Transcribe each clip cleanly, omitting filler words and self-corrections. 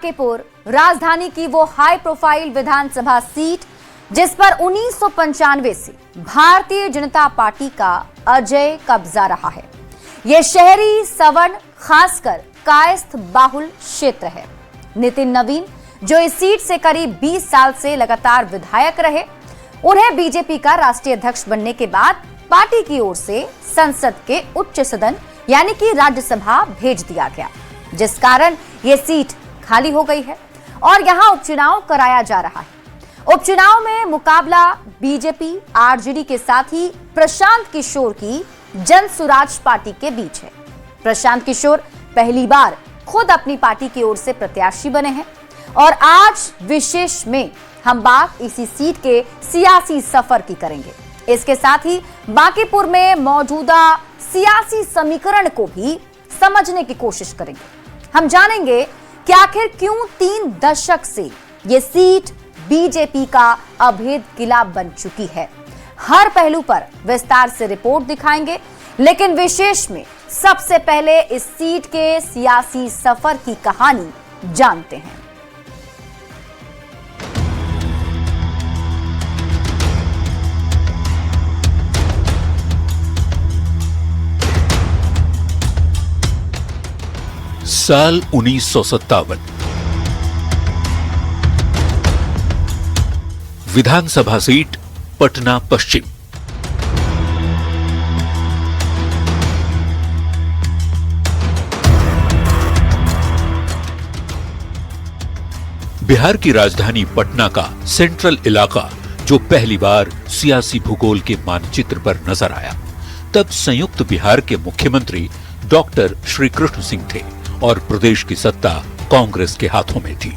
बांकीपुर राजधानी की वो हाई प्रोफाइल विधानसभा सीट जिस पर 1995 से भारतीय जनता पार्टी का अजय कब्जा रहा है। ये शहरी सवर्ण खासकर कायस्थ बाहुल क्षेत्र है। नितिन नवीन जो इस सीट से करीब 20 साल से लगातार विधायक रहे, उन्हें बीजेपी का राष्ट्रीय अध्यक्ष बनने के बाद पार्टी की ओर से संसद के उच्च सदन यानी कि राज्यसभा भेज दिया गया, जिस कारण यह सीट खाली हो गई है और यहां उपचुनाव कराया जा रहा है। उपचुनाव में मुकाबला बीजेपी आरजेडी के साथ ही प्रशांत किशोर की जन सुराज पार्टी के बीच है। प्रशांत किशोर पहली बार खुद अपनी पार्टी की ओर से प्रत्याशी बने हैं और आज विशेष में हम बात इसी सीट के सियासी सफर की करेंगे। इसके साथ ही बांकीपुर में मौजूदा सियासी समीकरण को भी समझने की कोशिश करेंगे। हम जानेंगे कि आखिर क्यों 3 दशक से ये सीट बीजेपी का अभेद किला बन चुकी है। हर पहलू पर विस्तार से रिपोर्ट दिखाएंगे, लेकिन विशेष में सबसे पहले इस सीट के सियासी सफर की कहानी जानते हैं। साल 1957 विधानसभा सीट पटना पश्चिम। बिहार की राजधानी पटना का सेंट्रल इलाका जो पहली बार सियासी भूगोल के मानचित्र पर नजर आया, तब संयुक्त बिहार के मुख्यमंत्री डॉक्टर श्री कृष्ण सिंह थे और प्रदेश की सत्ता कांग्रेस के हाथों में थी।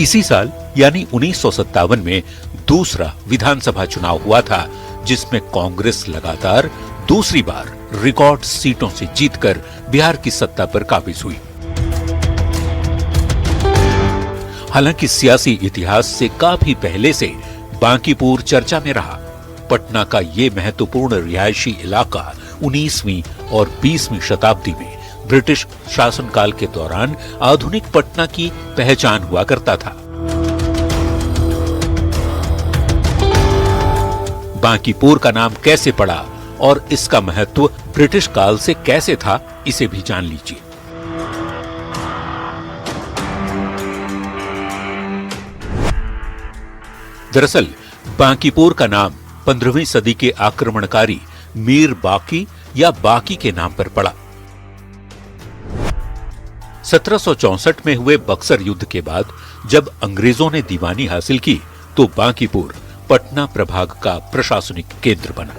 इसी साल यानी 1957 में दूसरा विधानसभा चुनाव हुआ था, जिसमें कांग्रेस लगातार दूसरी बार रिकॉर्ड सीटों से जीतकर बिहार की सत्ता पर काबिज हुई। हालांकि सियासी इतिहास से काफी पहले से बांकीपुर चर्चा में रहा। पटना का ये महत्वपूर्ण रिहायशी इलाका 19वीं और 20वीं शताब्दी में ब्रिटिश शासनकाल के दौरान आधुनिक पटना की पहचान हुआ करता था। बांकीपुर का नाम कैसे पड़ा और इसका महत्व ब्रिटिश काल से कैसे था, इसे भी जान लीजिए। दरअसल बांकीपुर का नाम 15वीं सदी के आक्रमणकारी मीर बाकी या बाकी के नाम पर पड़ा। 1764 में हुए बक्सर युद्ध के बाद जब अंग्रेजों ने दीवानी हासिल की, तो बांकीपुर पटना प्रभाग का प्रशासनिक केंद्र बना।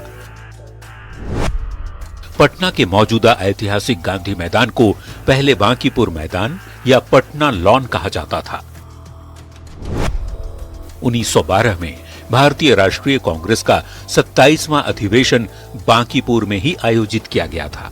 पटना के मौजूदा ऐतिहासिक गांधी मैदान को पहले बांकीपुर मैदान या पटना लॉन कहा जाता था। 1912 में भारतीय राष्ट्रीय कांग्रेस का 27वां अधिवेशन बांकीपुर में ही आयोजित किया गया था।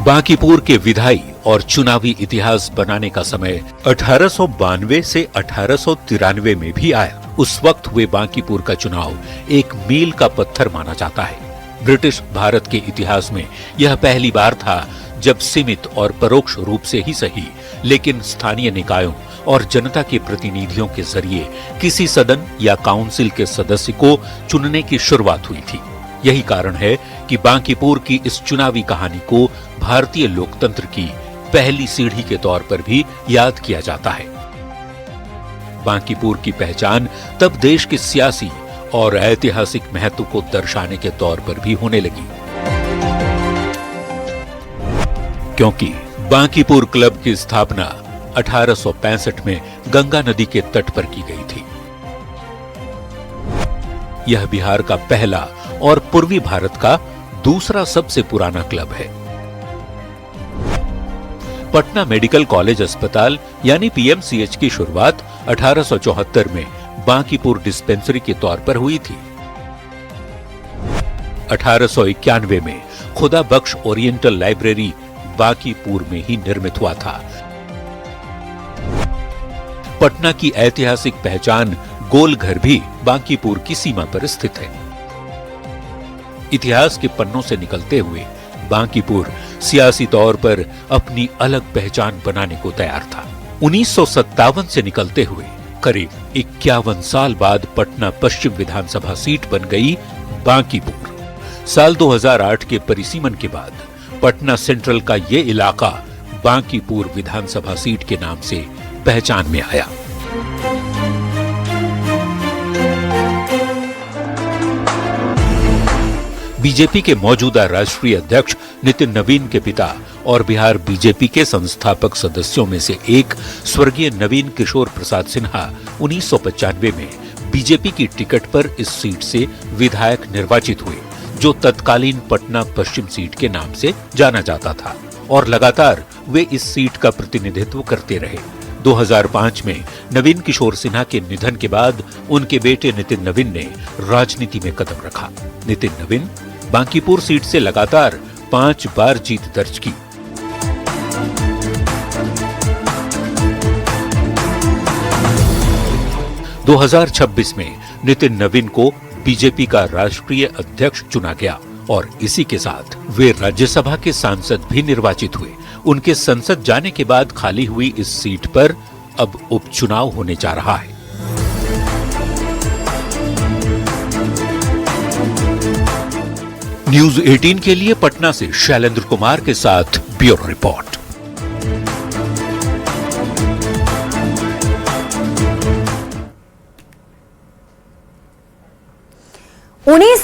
बांकीपुर के विधायी और चुनावी इतिहास बनाने का समय 1892 से 1893 में भी आया। उस वक्त हुए बांकीपुर का चुनाव एक मील का पत्थर माना जाता है। ब्रिटिश भारत के इतिहास में यह पहली बार था जब सीमित और परोक्ष रूप से ही सही, लेकिन स्थानीय निकायों और जनता के प्रतिनिधियों के जरिए किसी सदन या काउंसिल के सदस्य को चुनने की शुरुआत हुई थी। यही कारण है कि बांकीपुर की इस चुनावी कहानी को भारतीय लोकतंत्र की पहली सीढ़ी के तौर पर भी याद किया जाता है। बांकीपुर की पहचान तब देश के सियासी और ऐतिहासिक महत्व को दर्शाने के तौर पर भी होने लगी, क्योंकि बांकीपुर क्लब की स्थापना 1865 में गंगा नदी के तट पर की गई थी। यह बिहार का पहला और पूर्वी भारत का दूसरा सबसे पुराना क्लब है। पटना मेडिकल कॉलेज अस्पताल यानी पीएमसीएच की शुरुआत 1874 में बांकीपुर डिस्पेंसरी के तौर पर हुई थी। 1891 में खुदा बख्श ओरिएंटल लाइब्रेरी बांकीपुर में ही निर्मित हुआ था। पटना की ऐतिहासिक पहचान गोलघर भी बांकीपुर की सीमा पर स्थित है। इतिहास के पन्नों से निकलते हुए बांकीपुर सियासी तौर पर अपनी अलग पहचान बनाने को तैयार था। 1957 से निकलते हुए करीब 51 साल बाद पटना पश्चिम विधानसभा सीट बन गई बांकीपुर। साल 2008 के परिसीमन के बाद पटना सेंट्रल का ये इलाका बांकीपुर विधानसभा सीट के नाम से पहचान में आया। बीजेपी के मौजूदा राष्ट्रीय अध्यक्ष नितिन नवीन के पिता और बिहार बीजेपी के संस्थापक सदस्यों में से एक स्वर्गीय नवीन किशोर प्रसाद सिन्हा 1995 में बीजेपी की टिकट पर इस सीट से विधायक निर्वाचित हुए, जो तत्कालीन पटना पश्चिम सीट के नाम से जाना जाता था, और लगातार वे इस सीट का प्रतिनिधित्व करते रहे। 2005 में नवीन किशोर सिन्हा के निधन के बाद उनके बेटे नितिन नवीन ने राजनीति में कदम रखा। नितिन नवीन बांकीपुर सीट से लगातार 5 बार जीत दर्ज की। – 2026 में नितिन नवीन को बीजेपी का राष्ट्रीय अध्यक्ष चुना गया और इसी के साथ वे राज्यसभा के सांसद भी निर्वाचित हुए। उनके संसद जाने के बाद खाली हुई इस सीट पर अब उपचुनाव होने जा रहा है। न्यूज 18 के लिए पटना से शैलेंद्र कुमार के साथ ब्यूरो रिपोर्ट। उन्नीस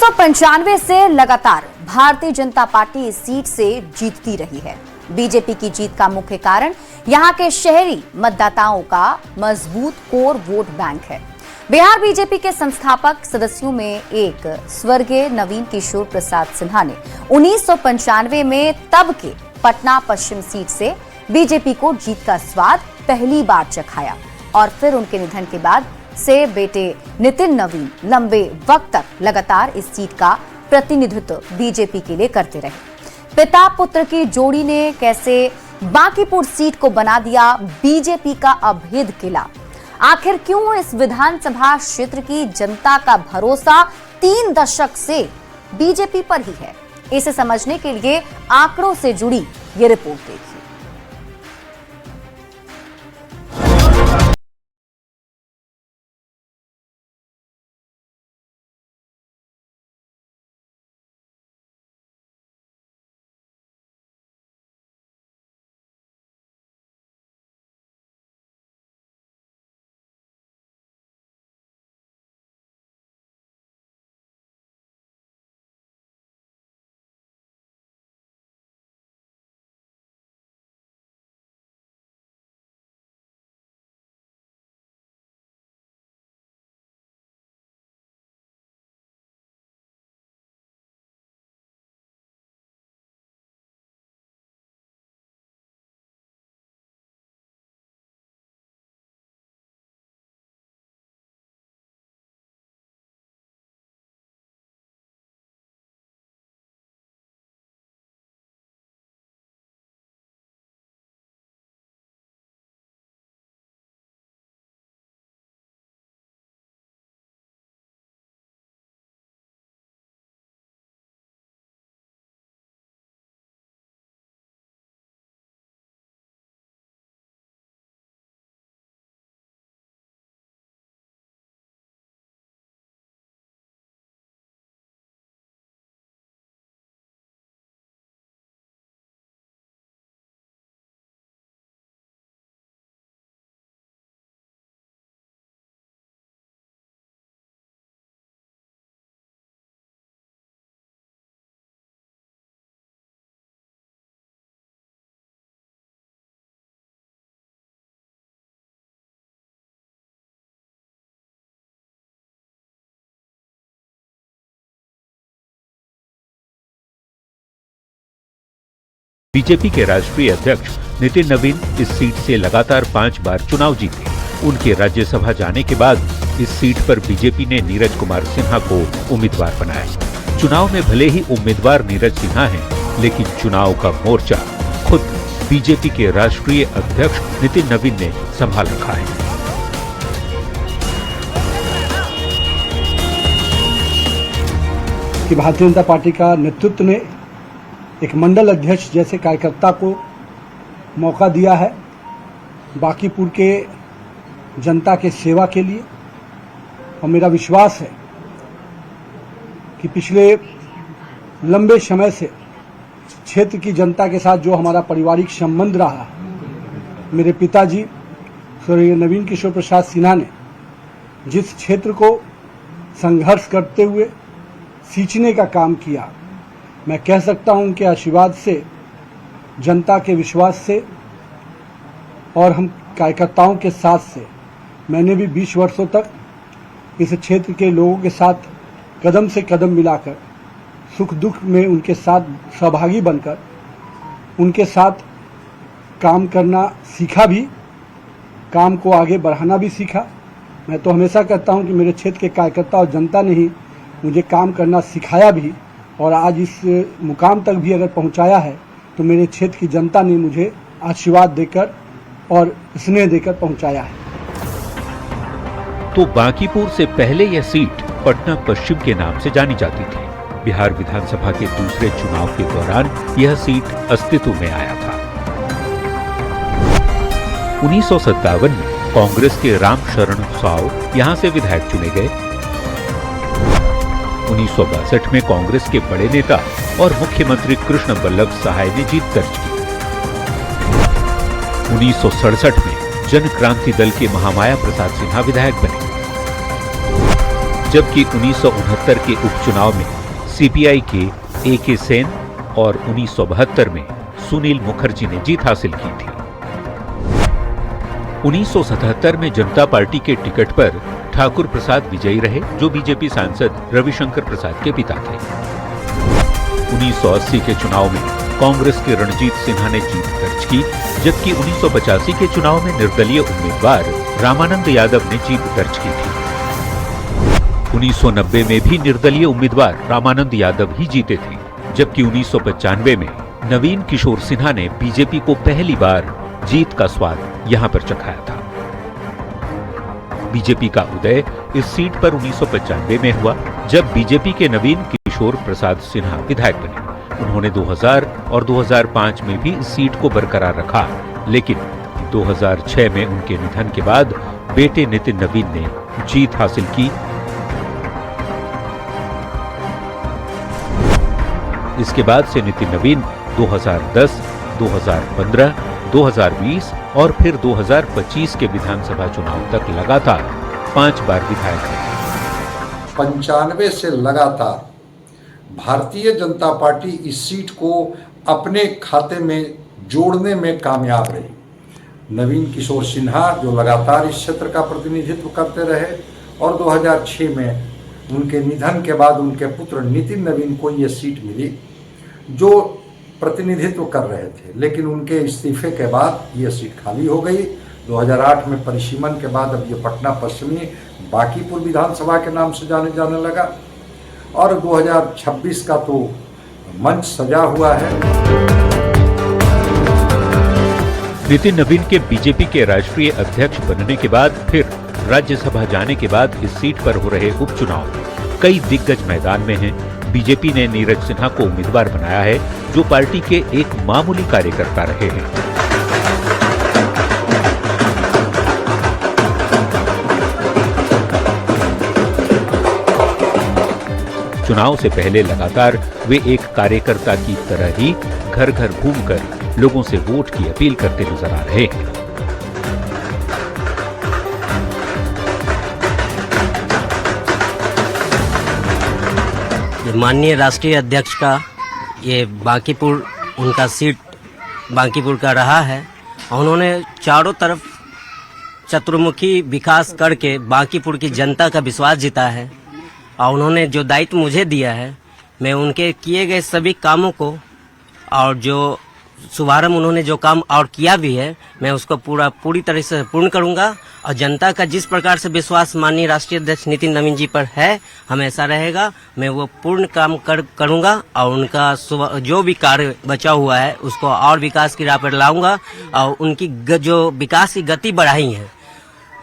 से लगातार भारतीय जनता पार्टी इस सीट से जीतती रही है। बीजेपी की जीत का मुख्य कारण यहां के शहरी मतदाताओं का मजबूत कोर वोट बैंक है। बिहार बीजेपी के संस्थापक सदस्यों में एक स्वर्गीय नवीन किशोर प्रसाद सिन्हा ने 1995 में तब के पटना पश्चिम सीट से बीजेपी को जीत का स्वाद पहली बार चखाया और फिर उनके निधन के बाद से बेटे नितिन नवीन लंबे वक्त तक लगातार इस सीट का प्रतिनिधित्व बीजेपी के लिए करते रहे। पिता पुत्र की जोड़ी ने कैसे बांकीपुर सीट को बना दिया बीजेपी का अभेद किला। आखिर क्यों इस विधानसभा क्षेत्र की जनता का भरोसा 3 दशक से बीजेपी पर ही है, इसे समझने के लिए आंकड़ों से जुड़ी ये रिपोर्ट देखिए। बीजेपी के राष्ट्रीय अध्यक्ष नितिन नवीन इस सीट से लगातार 5 बार चुनाव जीते। उनके राज्यसभा जाने के बाद इस सीट पर बीजेपी ने नीरज कुमार सिन्हा को उम्मीदवार बनाया। चुनाव में भले ही उम्मीदवार नीरज सिन्हा हैं, लेकिन चुनाव का मोर्चा खुद बीजेपी के राष्ट्रीय अध्यक्ष नितिन नवीन ने संभाल रखा है। कि भारतीय जनता पार्टी का नेतृत्व ने एक मंडल अध्यक्ष जैसे कार्यकर्ता को मौका दिया है बांकीपुर के जनता के सेवा के लिए। और मेरा विश्वास है कि पिछले लंबे समय से क्षेत्र की जनता के साथ जो हमारा पारिवारिक संबंध रहा, मेरे पिताजी स्वर्गीय नवीन किशोर प्रसाद सिन्हा ने जिस क्षेत्र को संघर्ष करते हुए सींचने का काम किया, मैं कह सकता हूं उनके आशीर्वाद से, जनता के विश्वास से और हम कार्यकर्ताओं के साथ से मैंने भी 20 वर्षों तक इस क्षेत्र के लोगों के साथ कदम से कदम मिलाकर सुख दुख में उनके साथ सहभागी बनकर उनके साथ काम करना सीखा भी, काम को आगे बढ़ाना भी सीखा। मैं तो हमेशा कहता हूं कि मेरे क्षेत्र के कार्यकर्ता और जनता ने ही मुझे काम करना सिखाया भी, और आज इस मुकाम तक भी अगर पहुंचाया है तो मेरे क्षेत्र की जनता ने मुझे आशीर्वाद देकर और स्नेह देकर पहुंचाया है। तो बांकीपुर से पहले यह सीट पटना पश्चिम के नाम से जानी जाती थी। बिहार विधानसभा के दूसरे चुनाव के दौरान यह सीट अस्तित्व में आया था। 1957 में कांग्रेस के राम शरण साव यहां से विधायक चुने गए। 1962 में कांग्रेस के बड़े नेता और मुख्यमंत्री कृष्ण वल्लभ सहाय ने जीत दर्ज की। 1967 में जन क्रांति दल के महामाया प्रसाद सिन्हा विधायक बने, जबकि 1969 के उपचुनाव में सीपीआई के ए.के. सेन और 1972 में सुनील मुखर्जी ने जीत हासिल की थी। 1977 में जनता पार्टी के टिकट पर ठाकुर प्रसाद विजयी रहे, जो बीजेपी सांसद रविशंकर प्रसाद के पिता थे। 1980 के चुनाव में कांग्रेस के रणजीत सिन्हा ने जीत दर्ज की, जबकि 1985 के चुनाव में निर्दलीय उम्मीदवार रामानंद यादव ने जीत दर्ज की थी। 1990 में भी निर्दलीय उम्मीदवार रामानंद यादव ही जीते थे, जबकि 1995 में नवीन किशोर सिन्हा ने बीजेपी को पहली बार जीत का स्वाद यहां पर चखाया था। बीजेपी का उदय इस सीट पर 1995 में हुआ, जब बीजेपी के नवीन किशोर प्रसाद सिन्हा विधायक बने। उन्होंने 2000 और 2005 में भी इस सीट को बरकरार रखा, लेकिन 2006 में उनके निधन के बाद बेटे नितिन नवीन ने जीत हासिल की। इसके बाद से नितिन नवीन 2010, 2015, 2020 और फिर 2025 के विधानसभा चुनाव तक लगातार 5 बार विधायक रहे। 95 से लगातार भारतीय जनता पार्टी इस सीट को अपने खाते में जोड़ने में कामयाब रही। नवीन किशोर सिन्हा जो लगातार इस क्षेत्र का प्रतिनिधित्व करते रहे, और 2006 में उनके निधन के बाद उनके पुत्र नितिन नवीन को ये सीट मिली, जो प्रतिनिधित्व कर रहे थे, लेकिन उनके इस्तीफे के बाद ये सीट खाली हो गई। 2008 में परिसीमन के बाद अब ये पटना पश्चिमी बांकीपुर विधानसभा के नाम से जाने लगा, और 2026 का तो मंच सजा हुआ है। नितिन नवीन के बीजेपी के राष्ट्रीय अध्यक्ष बनने के बाद फिर राज्यसभा जाने के बाद इस सीट पर हो रहे उपचुनाव कई दिग्गज मैदान में हैं। बीजेपी ने नीरज सिन्हा को उम्मीदवार बनाया है, जो पार्टी के एक मामूली कार्यकर्ता रहे हैं। चुनाव से पहले लगातार वे एक कार्यकर्ता की तरह ही घर घर घूमकर लोगों से वोट की अपील करते नजर आ रहे हैं। माननीय राष्ट्रीय अध्यक्ष का ये बांकीपुर उनका सीट बांकीपुर का रहा है। उन्होंने चारों तरफ चतुर्मुखी विकास करके बांकीपुर की जनता का विश्वास जीता है, और उन्होंने जो दायित्व मुझे दिया है, मैं उनके किए गए सभी कामों को, और जो शुभारंभ उन्होंने जो काम और किया भी है, मैं उसको पूरी तरह से पूर्ण करूंगा। और जनता का जिस प्रकार से विश्वास माननीय राष्ट्रीय अध्यक्ष नितिन नवीन जी पर है, हमेशा रहेगा। मैं वो पूर्ण काम करूंगा, और उनका जो भी कार्य बचा हुआ है उसको और विकास की राह पर लाऊंगा, और उनकी जो विकास की गति बढ़ाई है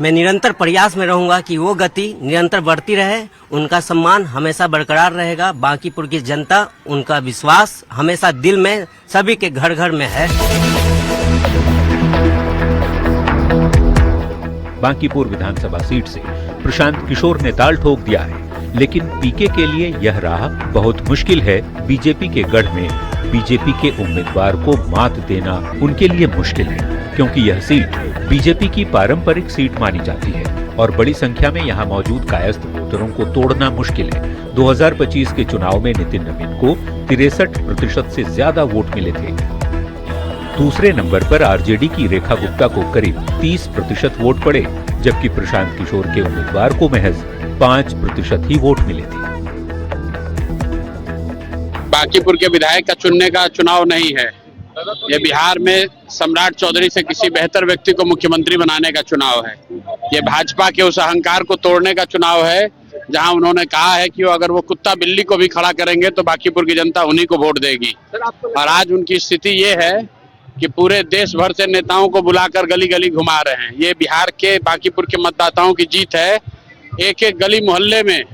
मैं निरंतर प्रयास में रहूंगा कि वो गति निरंतर बढ़ती रहे, उनका सम्मान हमेशा बरकरार रहेगा। बांकीपुर की जनता, उनका विश्वास हमेशा दिल में सभी के घर घर में है। बांकीपुर विधानसभा सीट से प्रशांत किशोर ने ताल ठोक दिया है, लेकिन पीके के लिए यह राह बहुत मुश्किल है। बीजेपी के गढ़ में बीजेपी के उम्मीदवार को मात देना उनके लिए मुश्किल है, क्योंकि यह सीट बीजेपी की पारंपरिक सीट मानी जाती है और बड़ी संख्या में यहाँ मौजूद कायस्थ वोटरों को तोड़ना मुश्किल है। 2025 के चुनाव में नितिन नवीन को 63% से ज्यादा वोट मिले थे। दूसरे नंबर पर आरजेडी की रेखा गुप्ता को करीब 30% वोट पड़े, जबकि प्रशांत किशोर के उम्मीदवार को महज 5% ही वोट मिले थे। बांकीपुर के विधायक का चुनने का चुनाव नहीं है, ये बिहार में सम्राट चौधरी से किसी बेहतर व्यक्ति को मुख्यमंत्री बनाने का चुनाव है। ये भाजपा के उस अहंकार को तोड़ने का चुनाव है, जहां उन्होंने कहा है कि अगर वो कुत्ता बिल्ली को भी खड़ा करेंगे तो बांकीपुर की जनता उन्हीं को वोट देगी। और आज उनकी स्थिति ये है कि पूरे देश भर से नेताओं को बुलाकर गली गली घुमा रहे हैं। ये बिहार के बांकीपुर के मतदाताओं की जीत है। एक एक गली मोहल्ले में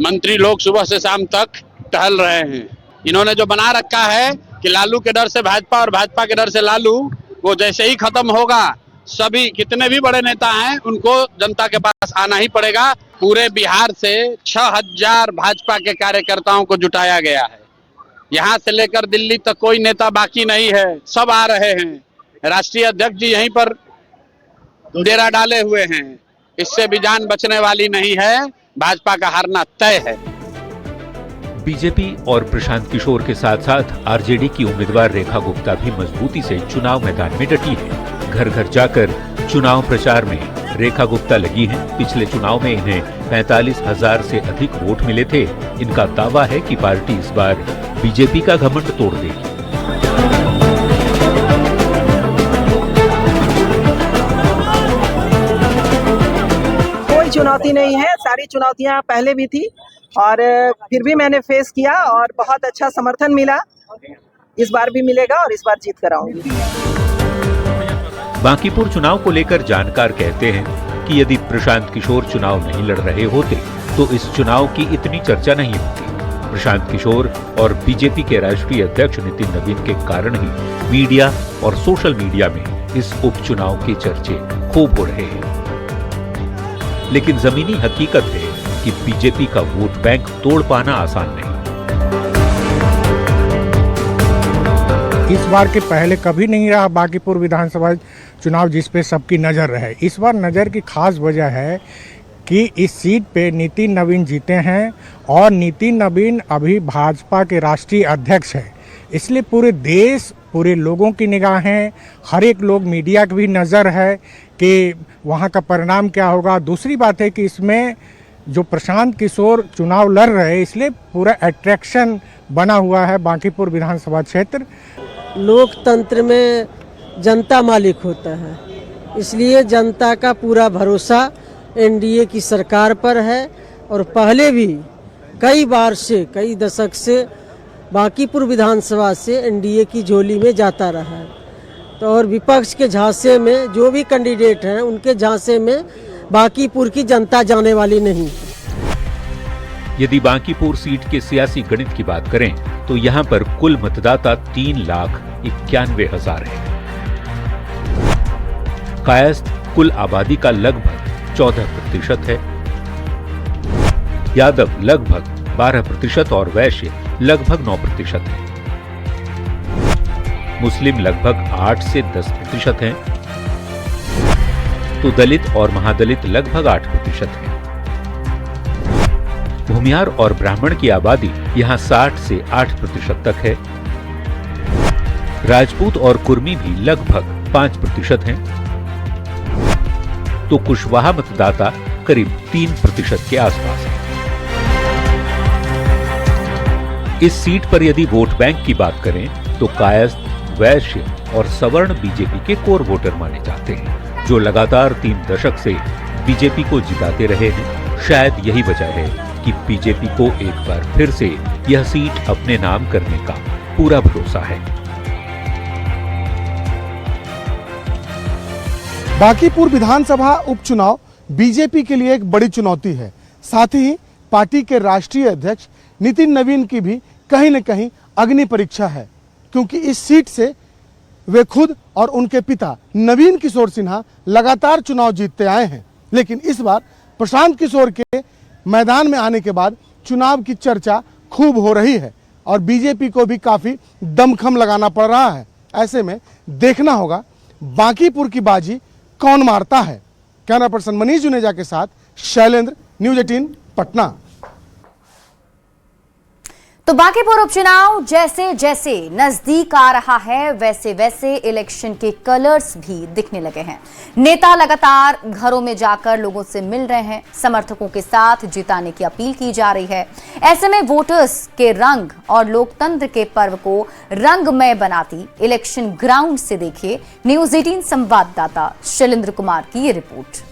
मंत्री लोग सुबह से शाम तक टहल रहे हैं। इन्होंने जो बना रखा है कि लालू के डर से भाजपा और भाजपा के डर से लालू, वो जैसे ही खत्म होगा सभी कितने भी बड़े नेता हैं उनको जनता के पास आना ही पड़ेगा। पूरे बिहार से 6000 भाजपा के कार्यकर्ताओं को जुटाया गया है। यहाँ से लेकर दिल्ली तक कोई नेता बाकी नहीं है, सब आ रहे हैं। राष्ट्रीय अध्यक्ष जी यहीं पर डेरा डाले हुए हैं। इससे भी जान बचने वाली नहीं है, भाजपा का हारना तय है। बीजेपी और प्रशांत किशोर के साथ साथ आरजेडी की उम्मीदवार रेखा गुप्ता भी मजबूती से चुनाव मैदान में डटी है। घर घर जाकर चुनाव प्रचार में रेखा गुप्ता लगी हैं। पिछले चुनाव में इन्हें 45,000 से अधिक वोट मिले थे। इनका दावा है कि पार्टी इस बार बीजेपी का घमंड तोड़ देगी। कोई चुनौती नहीं है, सारी चुनौतियां पहले भी थी और फिर भी मैंने फेस किया और बहुत अच्छा समर्थन मिला। इस बार भी मिलेगा और इस बार जीत कर आऊंगी। बांकीपुर चुनाव को लेकर जानकार कहते हैं कि यदि प्रशांत किशोर चुनाव नहीं लड़ रहे होते तो इस चुनाव की इतनी चर्चा नहीं होती। प्रशांत किशोर और बीजेपी के राष्ट्रीय अध्यक्ष नितिन नवीन के कारण ही मीडिया और सोशल मीडिया में इस उपचुनाव के चर्चे खूब हो रहे हैं। लेकिन जमीनी हकीकत है कि बीजेपी का वोट बैंक तोड़ पाना आसान नहीं। इस बार के पहले कभी नहीं रहा बांकीपुर विधानसभा चुनाव जिस पे सबकी नज़र रहे। इस बार नज़र की खास वजह है कि इस सीट पे नितिन नवीन जीते हैं और नितिन नवीन अभी भाजपा के राष्ट्रीय अध्यक्ष हैं। इसलिए पूरे देश, पूरे लोगों की निगाहें, हर एक लोग, मीडिया की भी नज़र है कि वहाँ का परिणाम क्या होगा। दूसरी बात है कि इसमें जो प्रशांत किशोर चुनाव लड़ रहे हैं, इसलिए पूरा अट्रैक्शन बना हुआ है बांकीपुर विधानसभा क्षेत्र। लोकतंत्र में जनता मालिक होता है, इसलिए जनता का पूरा भरोसा एनडीए की सरकार पर है और पहले भी कई बार से, कई दशक से बांकीपुर विधानसभा से एनडीए की झोली में जाता रहा है। तो और विपक्ष के झांसे में जो भी कैंडिडेट हैं उनके झांसे में बांकीपुर की जनता जाने वाली नहीं। यदि बांकीपुर सीट के सियासी गणित की बात करें तो यहाँ पर कुल मतदाता 3,91,000 है। कायस्थ कुल आबादी का लगभग 14% है। यादव लगभग 12% और वैश्य लगभग 9% है। मुस्लिम लगभग 8 से 10% हैं, तो दलित और महादलित लगभग 8% है। भूमियार और ब्राह्मण की आबादी यहां 60 से 8% तक है। राजपूत और कुर्मी भी लगभग 5% हैं, तो कुशवाहा मतदाता करीब 3% के आसपास है। इस सीट पर यदि वोट बैंक की बात करें तो कायस्थ, वैश्य और सवर्ण बीजेपी के कोर वोटर माने जाते हैं, जो लगातार 3 दशक से बीजेपी को जिताते रहे हैं। शायद यही वजह है कि बीजेपी को एक बार फिर से यह सीट अपने नाम करने का पूरा भरोसा है। बांकीपुर विधानसभा उपचुनाव बीजेपी के लिए एक बड़ी चुनौती है। साथ ही पार्टी के राष्ट्रीय अध्यक्ष नितिन नवीन की भी कहीं न कहीं अग्नि परीक्षा है, क्योंकि इस सीट से वे खुद और उनके पिता नवीन किशोर सिन्हा लगातार चुनाव जीतते आए हैं। लेकिन इस बार प्रशांत किशोर के मैदान में आने के बाद चुनाव की चर्चा खूब हो रही है और बीजेपी को भी काफी दमखम लगाना पड़ रहा है। ऐसे में देखना होगा बांकीपुर की बाजी कौन मारता है। कैमरा पर्सन मनीष जुनेजा के साथ शैलेंद्र, न्यूज 18 पटना। तो बांकीपुर उपचुनाव जैसे जैसे नजदीक आ रहा है वैसे वैसे इलेक्शन के कलर्स भी दिखने लगे हैं। नेता लगातार घरों में जाकर लोगों से मिल रहे हैं, समर्थकों के साथ जिताने की अपील की जा रही है। ऐसे में वोटर्स के रंग और लोकतंत्र के पर्व को रंगमय बनाती इलेक्शन ग्राउंड से देखिए न्यूज 18 संवाददाता शैलेंद्र कुमार की ये रिपोर्ट।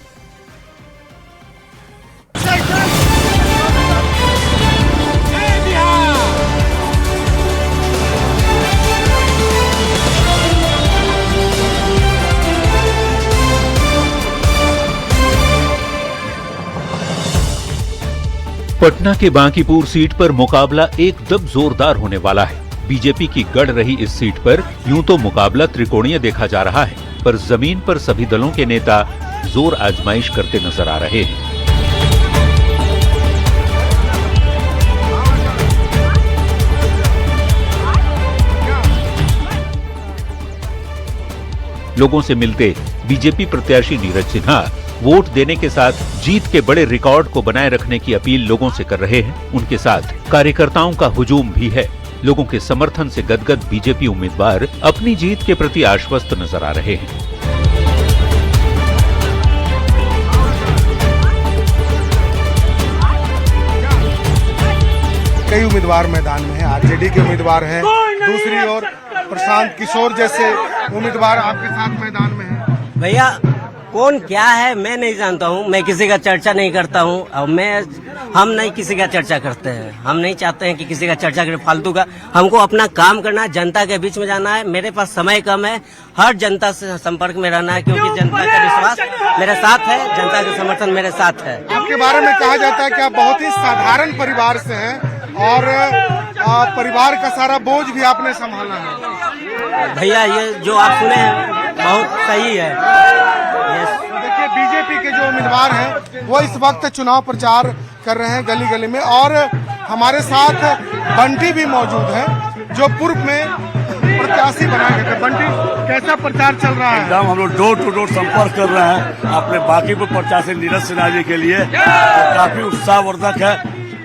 पटना के बांकीपुर सीट पर मुकाबला एकदम जोरदार होने वाला है। बीजेपी की गढ़ रही इस सीट पर यूं तो मुकाबला त्रिकोणीय देखा जा रहा है, पर जमीन पर सभी दलों के नेता जोर आजमाइश करते नजर आ रहे हैं। लोगों से मिलते बीजेपी प्रत्याशी नीरज सिन्हा वोट देने के साथ जीत के बड़े रिकॉर्ड को बनाए रखने की अपील लोगों से कर रहे हैं। उनके साथ कार्यकर्ताओं का हुजूम भी है। लोगों के समर्थन से गदगद बीजेपी उम्मीदवार अपनी जीत के प्रति आश्वस्त नजर आ रहे हैं। कई उम्मीदवार मैदान में हैं, आरजेडी के उम्मीदवार हैं, दूसरी ओर प्रशांत किशोर जैसे उम्मीदवार आपके साथ मैदान में हैं। भैया कौन क्या है मैं नहीं जानता हूँ, मैं किसी का चर्चा नहीं करता हूँ और हम नहीं किसी का चर्चा करते हैं। हम नहीं चाहते हैं कि किसी का चर्चा करे फालतू का। हमको अपना काम करना है, जनता के बीच में जाना है। मेरे पास समय कम है, हर जनता से संपर्क में रहना है, क्योंकि जनता का विश्वास मेरे साथ है, जनता का समर्थन मेरे साथ है। आपके बारे में कहा जाता है कि आप बहुत ही साधारण परिवार से हैं और परिवार का सारा बोझ भी आपने संभाला है। भैया ये जो आप सुने हैं बहुत सही है। देखिए बीजेपी के जो उम्मीदवार हैं वो इस वक्त चुनाव प्रचार कर रहे हैं गली गली में, और हमारे साथ बंटी भी मौजूद है जो पूर्व में प्रत्याशी बनाए गए थे। बंटी, कैसा प्रचार चल रहा है? एकदम हम लोग डोर टू डोर संपर्क कर रहे हैं अपने बांकीपुर प्रत्याशी नीरज सिन्हा जी के लिए, और काफी उत्साहवर्धक है,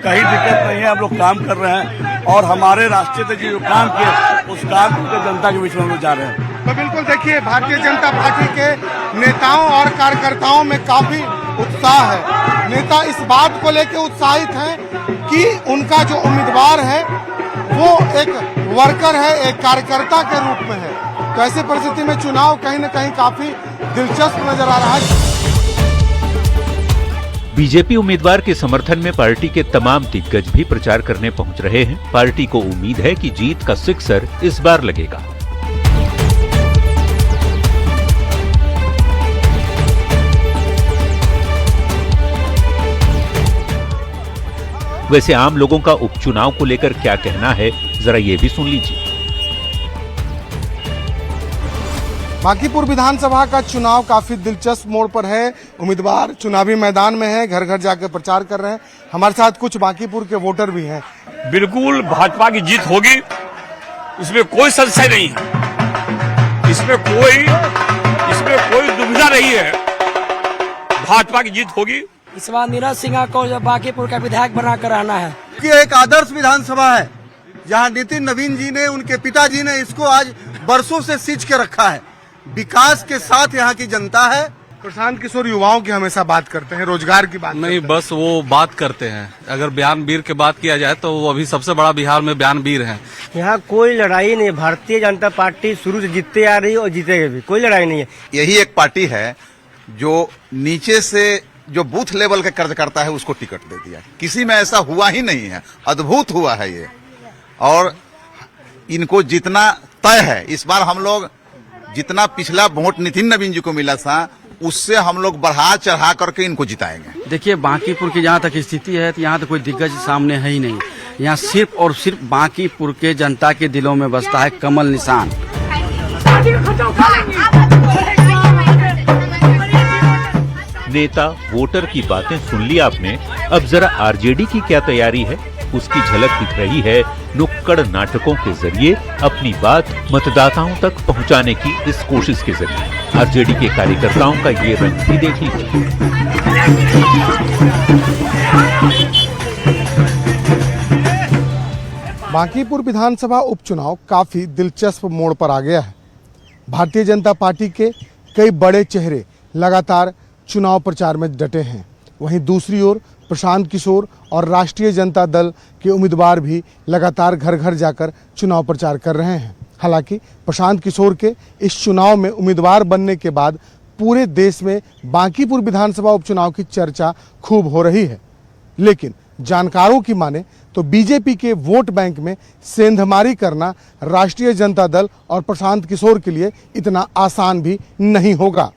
कहीं दिक्कत नहीं है। हम लोग काम कर रहे हैं और हमारे राष्ट्रीय अध्यक्ष जो काम किए उस काम को जनता के बीच में हम लोग जा रहे हैं। तो बिल्कुल देखिए भारतीय जनता पार्टी के नेताओं और कार्यकर्ताओं में काफी उत्साह है। नेता इस बात को लेकर उत्साहित हैं कि उनका जो उम्मीदवार है वो एक वर्कर है, एक कार्यकर्ता के रूप में है। तो ऐसी परिस्थिति में चुनाव कहीं न कहीं काफी दिलचस्प नजर आ रहा है। बीजेपी उम्मीदवार के समर्थन में पार्टी के तमाम दिग्गज भी प्रचार करने पहुंच रहे हैं। पार्टी को उम्मीद है कि जीत का सिक्सर इस बार लगेगा। वैसे आम लोगों का उपचुनाव को लेकर क्या कहना है, जरा ये भी सुन लीजिए। बांकीपुर विधानसभा का चुनाव काफी दिलचस्प मोड़ पर है। उम्मीदवार चुनावी मैदान में है, घर घर जाकर प्रचार कर रहे हैं। हमारे साथ कुछ बांकीपुर के वोटर भी हैं। बिल्कुल भाजपा की जीत होगी, इसमें कोई संशय नहीं है, इसमें कोई दुविधा नहीं है। भाजपा की जीत होगी। इस बार नीरज सिन्हा को बांकीपुर का विधायक बनाकर रहना है। ये एक आदर्श विधानसभा है जहां नितिन नवीन जी ने, उनके पिताजी ने इसको आज बरसों से सींच के रखा है। विकास के साथ यहाँ की जनता है। प्रशांत किशोर युवाओं की हमेशा बात करते हैं, रोजगार की बात नहीं, बस वो बात करते हैं। अगर बयानवीर की बात किया जाए तो वो अभी सबसे बड़ा बिहार में बयानवीर है। यहाँ कोई लड़ाई नहीं, भारतीय जनता पार्टी शुरू से जीतते आ रही है और जीतेगी भी, कोई लड़ाई नहीं है। यही एक पार्टी है जो नीचे से जो बूथ लेवल का कार्यकर्ता है उसको टिकट दे दिया। किसी में ऐसा हुआ ही नहीं है, अद्भुत हुआ है ये। और इनको जितना तय है, इस बार हम लोग जितना पिछला वोट नितिन नवीन जी को मिला था उससे हम लोग बढ़ा चढ़ा करके इनको जिताएंगे। देखिए, बांकीपुर की जहाँ तक स्थिति है तो यहाँ तो कोई दिग्गज सामने है ही नहीं। यहाँ सिर्फ और सिर्फ बांकीपुर के जनता के दिलों में बसता है कमल निशान। नेता वोटर की बातें सुन ली आपने, अब जरा आरजेडी की क्या तैयारी है उसकी झलक दिख रही है नुक्कड़ नाटकों के जरिए अपनी बात मतदाताओं तक पहुंचाने की इस कोशिश के जरिए। आरजेडी के कार्यकर्ताओं का ये रंग भी देख लीजिए। बांकीपुर विधानसभा उपचुनाव काफी दिलचस्प मोड़ पर आ गया है। भारतीय जनता पार्टी के कई बड़े चेहरे लगातार चुनाव प्रचार में डटे हैं। वहीं दूसरी ओर प्रशांत किशोर और राष्ट्रीय जनता दल के उम्मीदवार भी लगातार घर घर जाकर चुनाव प्रचार कर रहे हैं। हालांकि प्रशांत किशोर के इस चुनाव में उम्मीदवार बनने के बाद पूरे देश में बांकीपुर विधानसभा उपचुनाव की चर्चा खूब हो रही है। लेकिन जानकारों की माने तो बीजेपी के वोट बैंक में सेंधमारी करना राष्ट्रीय जनता दल और प्रशांत किशोर के लिए इतना आसान भी नहीं होगा।